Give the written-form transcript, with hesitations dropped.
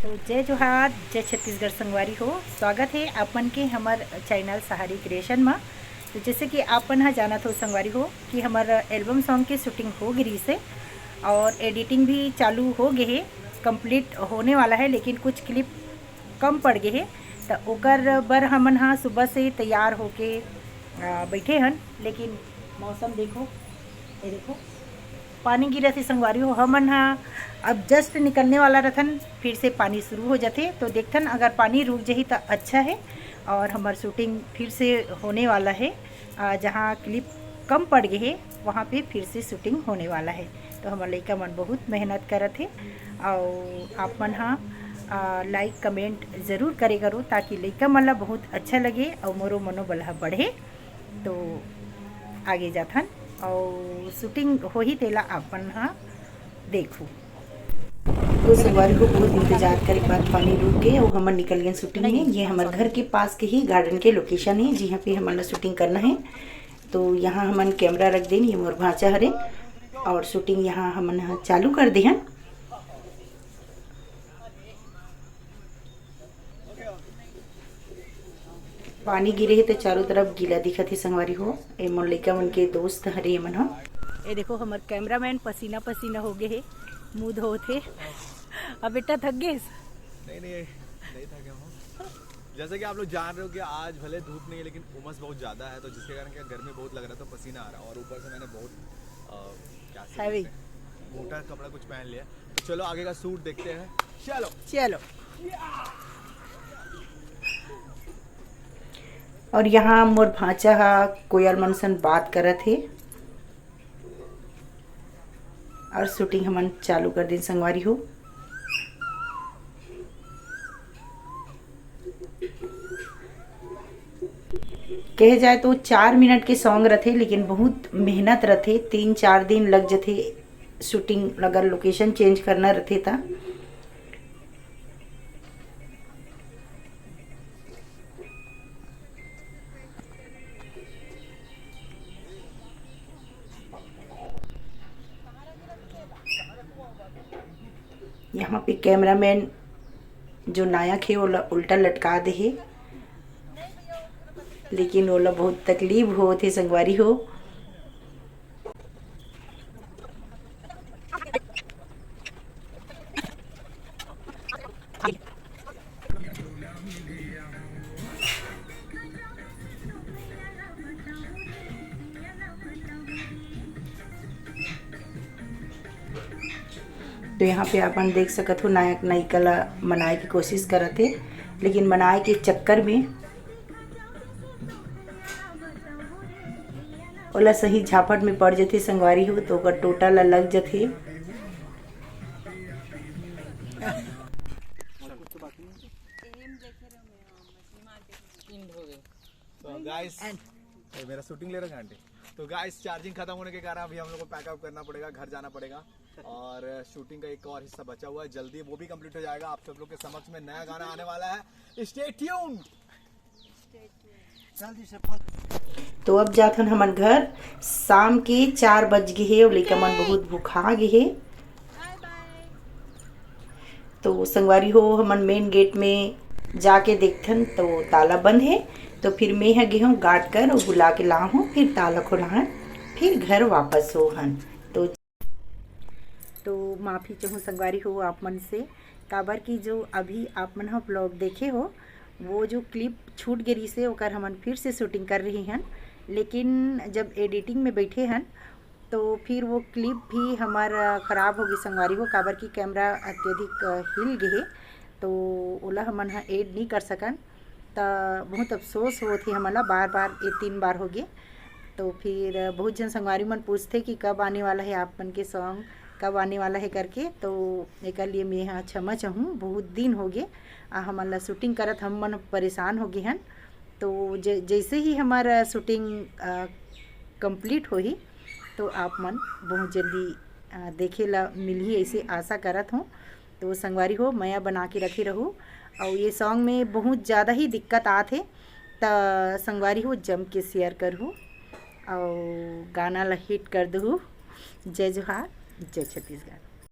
तो जय जोहार, जय छत्तीसगढ़ संगवारी हो। स्वागत है आपन के हमार चैनल सहारी क्रिएशन में। तो जैसे कि आपन हाँ जानत हो संगवारी हो कि हमार एल्बम सॉन्ग की शूटिंग हो गई से और एडिटिंग भी चालू हो गए है, कंप्लीट होने वाला है, लेकिन कुछ क्लिप कम पड़ गए है। तो ओकर बर हमन हाँ सुबह से तैयार होके बैठे हन, लेकिन मौसम देखो, ये देखो पानी गिरा थी संगवारी हो। हमन हाँ अब जस्ट निकलने वाला रथन, फिर से पानी शुरू हो जाते। तो देखथन अगर पानी रुक जाही तो अच्छा है, और हमार शूटिंग फिर से होने वाला है। जहाँ क्लिप कम पड़ गए है वहाँ पे फिर से शूटिंग होने वाला है। तो हमार लइका मन बहुत मेहनत करत है, और आप मन हाँ लाइक कमेंट ज़रूर करे करो, ताकि लइका मन ला बहुत अच्छा लगे और मोरो मनोबल ह बढ़े। तो आगे जाथन और शूटिंग हो ही तेला अपन हाँ देखू। तो संगवारी को बहुत इंतजार करे बाद पानी रुक गए और हमन निकल गए शूटिंग में। ये हमारे घर के पास के ही गार्डन के लोकेशन है जहाँ पे हमन शूटिंग करना है। तो यहाँ हमन कैमरा रख दें, ये मोर भांचा हरे, और शूटिंग यहाँ हमन चालू कर दे हैं। पानी गिरे है तो चारों तरफ गीला दिखत है संगवारी हो। ए मोर लइका मन के दोस्त हरे मन हो। ये देखो हमार कैमरामैन पसीना पसीना हो गए है, मुँह धोते। अब बेटा थक गए? नहीं था क्या हूँ। जैसे कि आप लोग जान रहे हो कि आज भले धूप नहीं है लेकिन उमस बहुत ज़्यादा है, तो जिसके कारण क्या गर्मी बहुत लग रहा है, तो पसीना आ रहा है। और ऊपर से मैंने बहुत हैवी मोटा कपड़ा कुछ पहन लिया। तो चलो आगे का सूट देखते हैं। चलो चलो। और यहाँ मोर भांचा कोयल मनसन बात करत है, और शूटिंग हमन चालू कर दिन संगवारी हो। कहे जाए तो 4 मिनट के सॉन्ग रथे, लेकिन बहुत मेहनत रथे। 3-4 दिन लग जाते शूटिंग, अगर लोकेशन चेंज करना रथे था। यहाँ पे कैमरामैन जो नायक है वो उल्टा लटका दे है, लेकिन ओला बहुत तकलीफ हो थे संगवारी हो। तो यहाँ पे अपन देख सकत हो नायक नायिका ला मनाए की कोशिश करत है, लेकिन मनाए के चक्कर में ओला सही झापट में पड़ जाते संगवारी हो, तो ओकर टोटा ला लग जाते। गाइस मेरा शूटिंग ले रहा है आंटी। तो गाइस चार्जिंग खत्म होने के कारण अभी हम लोग को पैकअप करना पड़ेगा, घर जाना पड़ेगा। और शूटिंग का एक और हिस्सा बचा हुआ है, जल्दी वो भी कंप्लीट हो जाएगा। आप सब लोग के समक्ष में नया गाना आने वाला है, स्टे ट्यून्ड। जल्दी से तो अब जाथन हमन घर, शाम के 4 बज गए है और लइका मन बहुत भूखा गए है। तो संगवारी हो हमन मेन गेट में जाके देखथन तो ताला बंद है। तो फिर मैं है गेहूँ गाट कर और बुला के ला हूँ, फिर ताला खुलाहन, फिर घर वापस हो हन। तो माफ़ी चाहूँ संगवारी हो आप मन से, काबर की जो अभी आप मन हो ब्लॉग देखे हो, वो जो क्लिप छूट गई से ओकर हमन फिर से शूटिंग कर रही हन। लेकिन जब एडिटिंग में बैठे हन तो फिर वो क्लिप भी हमारा ख़राब हो गई संगवारी हो, काबर की कैमरा अत्यधिक हिल गए, तो ओला हमन हाँ एड नहीं कर सकन। तो बहुत अफसोस हो थी हमन ला, बार बार 3 बार हो गए। तो फिर बहुत जन संगवारी मन पूछते कि कब आने वाला है आप मन के सॉन्ग, कब आने वाला है करके। तो एक लिए मैं यहाँ क्षमा चाहूँ, बहुत दिन हो गए हमन ला शूटिंग करत, हम मन परेशान हो गए हन। तो जैसे ही हमारा शूटिंग कंप्लीट होही तो आप मन बहुत जल्दी देखे ला मिलही, ऐसे आशा करत हूँ। तो संगवारी हो मैं बना के रखी रहूँ, और ये सॉन्ग में बहुत ज़्यादा ही दिक्कत आते, तो संगवारी हो जम के शेयर करहूँ और गाना ला हिट कर दहूँ। जय जोहार, जय छत्तीसगढ़।